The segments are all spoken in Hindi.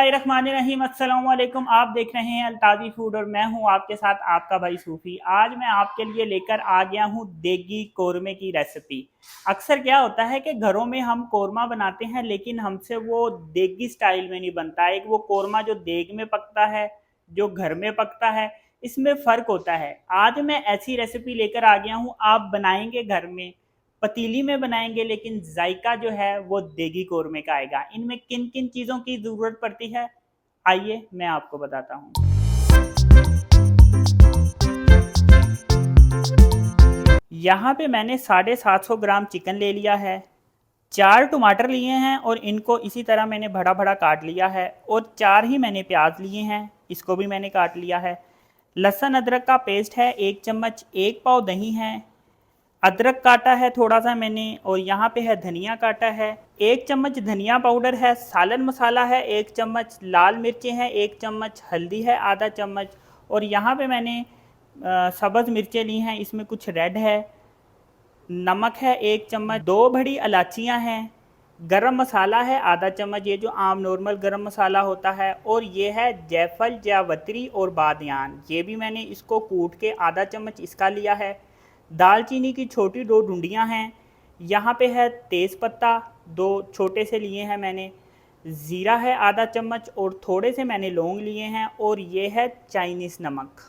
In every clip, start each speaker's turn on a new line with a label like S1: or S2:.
S1: बिस्मिल्लाहिर्रहमानिर्रहीम। अस्सलाम वालेकुम। आप देख रहे हैं अल्ताज़ी फूड और मैं हूं आपके साथ आपका भाई सूफ़ी। आज मैं आपके लिए लेकर आ गया हूं देगी कोरमे की रेसिपी। अक्सर क्या होता है कि घरों में हम कोरमा बनाते हैं लेकिन हमसे वो देगी स्टाइल में नहीं बनता। एक वो कोरमा जो देग में पकता है, जो घर में पकता है, इसमें फ़र्क होता है। आज मैं ऐसी रेसिपी लेकर आ गया हूँ, आप बनाएंगे घर में, पतीली में बनाएंगे लेकिन जायका जो है वो देगी कोरमे का आएगा। इनमें किन किन चीज़ों की ज़रूरत पड़ती है, आइए मैं आपको बताता हूँ। यहाँ पे मैंने 750 ग्राम चिकन ले लिया है, 4 टमाटर लिए हैं और इनको इसी तरह मैंने बड़ा बड़ा काट लिया है, और 4 ही मैंने प्याज लिए हैं, इसको भी मैंने काट लिया है। लहसुन अदरक का पेस्ट है 1 चम्मच, 1 पाव दही है, अदरक काटा है थोड़ा सा मैंने, और यहाँ पे है धनिया काटा है, 1 चम्मच धनिया पाउडर है, सालन मसाला है 1 चम्मच, लाल मिर्चें हैं 1 चम्मच, हल्दी है आधा चम्मच, और यहाँ पे मैंने सब्ज़ मिर्चें ली हैं, इसमें कुछ रेड है, नमक है 1 चम्मच, 2 बड़ी इलायचियाँ हैं, गरम मसाला है आधा चम्मच, ये जो आम नॉर्मल गरम मसाला होता है, और ये है जायफल जावित्री और बादियान, ये भी मैंने इसको कूट के आधा चम्मच इसका लिया है। दालचीनी की छोटी 2 डुंडियाँ हैं, यहाँ पे है तेज़ पत्ता 2 छोटे से लिए हैं मैंने, ज़ीरा है आधा चम्मच, और थोड़े से मैंने लौंग लिए हैं, और ये है चाइनीज़ नमक।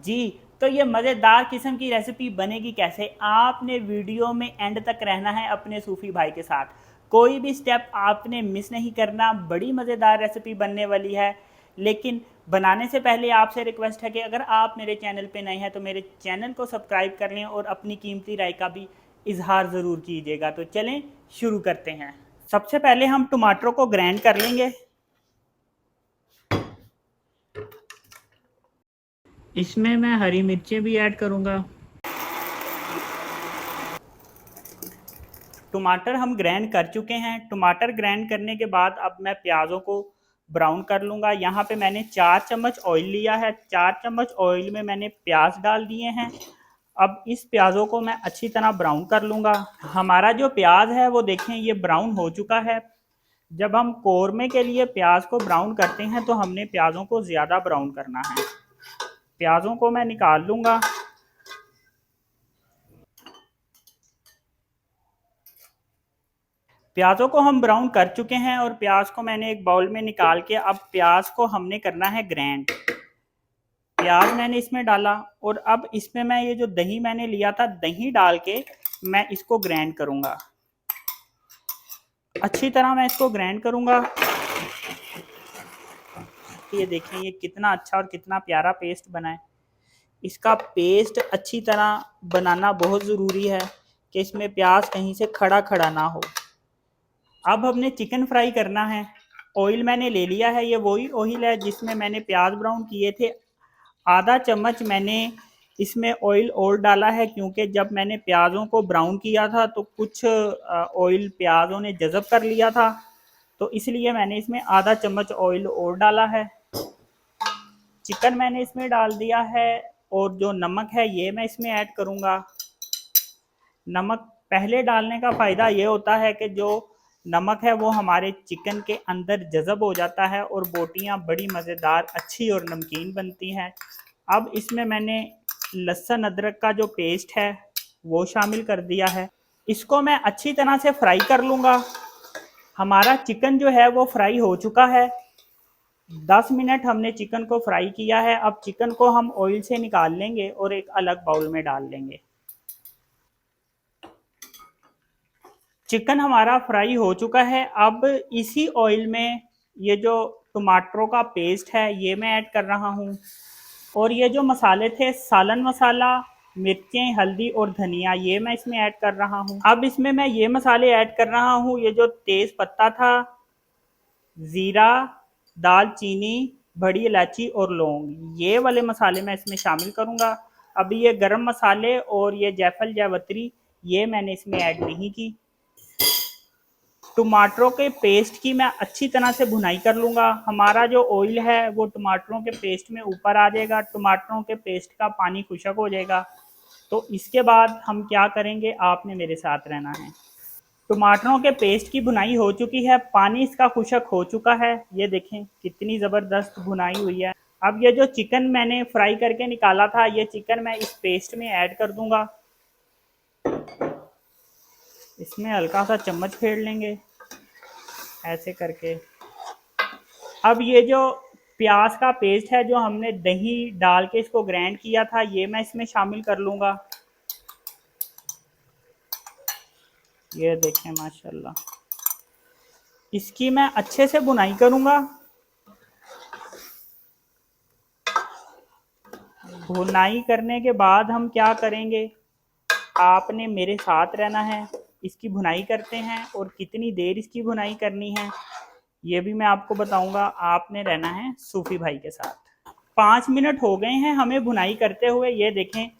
S1: जी, तो ये मज़ेदार किस्म की रेसिपी बनेगी कैसे, आपने वीडियो में एंड तक रहना है अपने सूफ़ी भाई के साथ, कोई भी स्टेप आपने मिस नहीं करना। बड़ी मज़ेदार रेसिपी बनने वाली है, लेकिन बनाने से पहले आपसे रिक्वेस्ट है कि अगर आप मेरे चैनल पे नए हैं तो मेरे चैनल को सब्सक्राइब कर लें और अपनी कीमती राय का भी इजहार ज़रूर कीजिएगा। तो चलें शुरू करते हैं। सबसे पहले हम टमाटरों को ग्राइंड कर लेंगे। इसमें मैं हरी मिर्चें भी ऐड करूँगा। टमाटर हम ग्राइंड कर चुके हैं। टमाटर ग्राइंड करने के बाद अब मैं प्याज़ों को ब्राउन कर लूँगा। यहाँ पे मैंने 4 चम्मच ऑयल लिया है, 4 चम्मच ऑयल में मैंने प्याज डाल दिए हैं। अब इस प्याज़ों को मैं अच्छी तरह ब्राउन कर लूँगा। हमारा जो प्याज है वो देखें ये ब्राउन हो चुका है। जब हम कोरमे के लिए प्याज को ब्राउन करते हैं तो हमने प्याज़ों को ज़्यादा ब्राउन करना है। प्याज़ों को मैं निकाल लूँगा। प्याज़ों को हम ब्राउन कर चुके हैं और प्याज को मैंने एक बाउल में निकाल के अब प्याज को हमने करना है ग्राइंड। प्याज मैंने इसमें डाला और अब इसमें मैं ये जो दही मैंने लिया था, दही डाल के मैं इसको ग्राइंड करूँगा। अच्छी तरह मैं इसको ग्राइंड करूँगा। ये देखें ये कितना अच्छा और कितना प्यारा पेस्ट बना है। इसका पेस्ट अच्छी तरह बनाना बहुत ज़रूरी है कि इसमें प्याज कहीं से खड़ा खड़ा ना हो। अब हमने चिकन फ्राई करना है। ऑयल मैंने ले लिया है, ये वही ऑयल है जिसमें मैंने प्याज ब्राउन किए थे। आधा चम्मच मैंने इसमें ऑयल और डाला है, क्योंकि जब मैंने प्याज़ों को ब्राउन किया था तो कुछ ऑयल प्याज़ों ने जज़ब कर लिया था, तो इसलिए मैंने इसमें आधा चम्मच ऑयल और डाला है। चिकन मैंने इसमें डाल दिया है, और जो नमक है ये मैं इसमें ऐड करूँगा। नमक पहले डालने का फ़ायदा ये होता है कि जो नमक है वो हमारे चिकन के अंदर जज़ब हो जाता है और बोटियाँ बड़ी मज़ेदार, अच्छी और नमकीन बनती हैं। अब इसमें मैंने लहसुन अदरक का जो पेस्ट है वो शामिल कर दिया है। इसको मैं अच्छी तरह से फ्राई कर लूँगा। हमारा चिकन जो है वो फ्राई हो चुका है। 10 मिनट हमने चिकन को फ्राई किया है। अब चिकन को हम ऑयल से निकाल लेंगे और एक अलग बाउल में डाल लेंगे। चिकन हमारा फ्राई हो चुका है। अब इसी ऑयल में ये जो टमाटरों का पेस्ट है ये मैं ऐड कर रहा हूँ, और ये जो मसाले थे सालन मसाला, मिर्चें, हल्दी और धनिया, ये मैं इसमें ऐड कर रहा हूँ। अब इसमें मैं ये मसाले ऐड कर रहा हूँ, ये जो तेज़ पत्ता था, ज़ीरा, दालचीनी, बड़ी इलायची और लौंग, ये वाले मसाले मैं इसमें शामिल करूँगा। अभी ये गरम मसाले और ये जायफल जावित्री ये मैंने इसमें ऐड नहीं की। टमाटरों के पेस्ट की मैं अच्छी तरह से भुनाई कर लूँगा। हमारा जो ऑयल है वो टमाटरों के पेस्ट में ऊपर आ जाएगा, टमाटरों के पेस्ट का पानी खुशक हो जाएगा। तो इसके बाद हम क्या करेंगे, आपने मेरे साथ रहना है। टमाटरों के पेस्ट की भुनाई हो चुकी है, पानी इसका खुश्क हो चुका है। ये देखें कितनी ज़बरदस्त भुनाई हुई है। अब ये जो चिकन मैंने फ्राई करके निकाला था, ये चिकन मैं इस पेस्ट में ऐड कर दूंगा। इसमें हल्का सा चम्मच फेर लेंगे ऐसे करके। अब ये जो प्याज का पेस्ट है जो हमने दही डाल के इसको ग्राइंड किया था, ये मैं इसमें शामिल कर लूँगा। ये देखें माशाल्लाह, इसकी मैं अच्छे से भुनाई करूँगा। भुनाई करने के बाद हम क्या करेंगे, आपने मेरे साथ रहना है। इसकी भुनाई करते हैं और कितनी देर इसकी भुनाई करनी है ये भी मैं आपको बताऊंगा। आपने रहना है सूफी भाई के साथ। 5 मिनट हो गए हैं हमें भुनाई करते हुए। ये देखें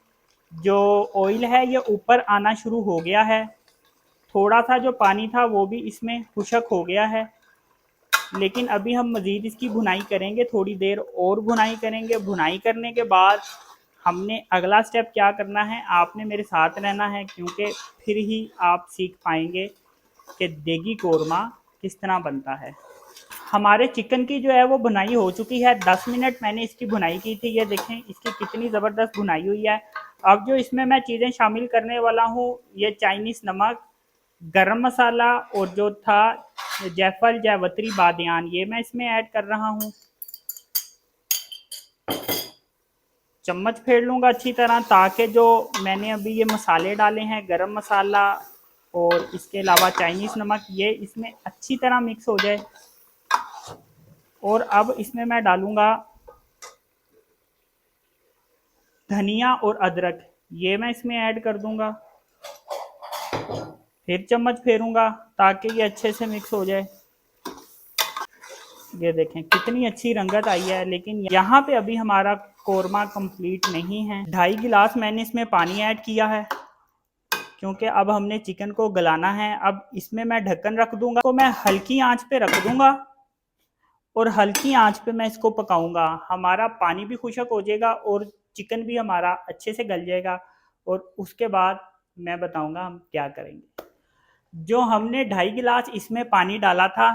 S1: जो ऑयल है ये ऊपर आना शुरू हो गया है। थोड़ा सा जो पानी था वो भी इसमें खुश्क हो गया है, लेकिन अभी हम मज़ीद इसकी भुनाई करेंगे, थोड़ी देर और भुनाई करेंगे। भुनाई करने के बाद हमने अगला स्टेप क्या करना है, आपने मेरे साथ रहना है, क्योंकि फिर ही आप सीख पाएंगे कि देगी कौरमा किस तरह बनता है। हमारे चिकन की जो है वो भुनाई हो चुकी है। 10 मिनट मैंने इसकी भुनाई की थी। ये देखें इसकी कितनी ज़बरदस्त भुनाई हुई है। अब जो इसमें मैं चीज़ें शामिल करने वाला हूँ, ये चाइनीज़ नमक, गरम मसाला और जो था जायफल जावित्री बादियान, ये मैं इसमें ऐड कर रहा हूँ। चम्मच फेर लूँगा अच्छी तरह, ताकि जो मैंने अभी ये मसाले डाले हैं, गरम मसाला और इसके अलावा चाइनीज़ नमक, ये इसमें अच्छी तरह मिक्स हो जाए। और अब इसमें मैं डालूँगा धनिया और अदरक, ये मैं इसमें ऐड कर दूँगा। फिर चम्मच फेरूँगा ताकि ये अच्छे से मिक्स हो जाए। ये देखें कितनी अच्छी रंगत आई है, लेकिन यहाँ पे अभी हमारा कोरमा कंप्लीट नहीं है। 2.5 गिलास मैंने इसमें पानी ऐड किया है, क्योंकि अब हमने चिकन को गलाना है। अब इसमें मैं ढक्कन रख दूंगा, तो मैं हल्की आंच पे रख दूंगा और हल्की आंच पे मैं इसको पकाऊंगा। हमारा पानी भी खुश्क हो जाएगा और चिकन भी हमारा अच्छे से गल जाएगा। और उसके बाद मैं बताऊंगा हम क्या करेंगे। जो हमने 2.5 गिलास इसमें पानी डाला था,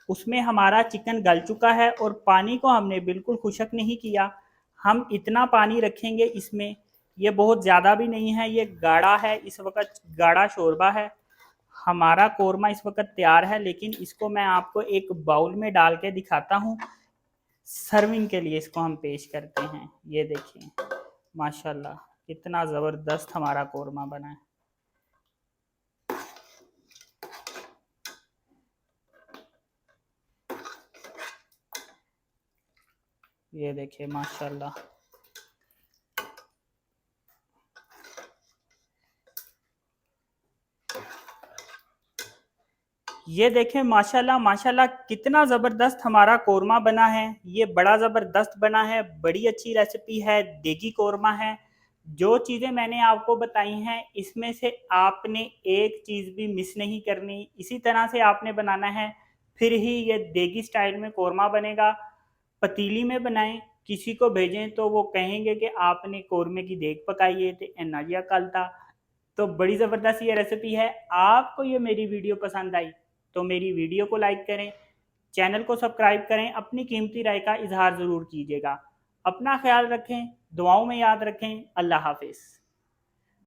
S1: उसमें हमारा चिकन गल चुका है और पानी को हमने बिल्कुल खुश्क नहीं किया। हम इतना पानी रखेंगे इसमें, ये बहुत ज़्यादा भी नहीं है, ये गाढ़ा है, इस वक्त गाढ़ा शोरबा है। हमारा कोरमा इस वक्त तैयार है, लेकिन इसको मैं आपको एक बाउल में डाल के दिखाता हूँ। सर्विंग के लिए इसको हम पेश करते हैं। ये देखिए माशाल्लाह कितना ज़बरदस्त हमारा कोरमा बना है। ये देखिए माशाल्लाह, ये देखें माशाल्लाह माशाल्लाह कितना ज़बरदस्त हमारा कोरमा बना है। ये बड़ा ज़बरदस्त बना है, बड़ी अच्छी रेसिपी है, देगी कोरमा है। जो चीज़ें मैंने आपको बताई हैं इसमें से आपने एक चीज़ भी मिस नहीं करनी, इसी तरह से आपने बनाना है, फिर ही ये देगी स्टाइल में कोरमा बनेगा। पतीली में बनाएं, किसी को भेजें तो वो कहेंगे कि आपने कोरमे की देग पकाई है, तो एना जिहा कल था। तो बड़ी ज़बरदस्त ये रेसिपी है। आपको ये मेरी वीडियो पसंद आई तो मेरी वीडियो को लाइक करें, चैनल को सब्सक्राइब करें, अपनी कीमती राय का इजहार ज़रूर कीजिएगा। अपना ख्याल रखें, दुआओं में याद रखें। अल्लाह हाफिज़।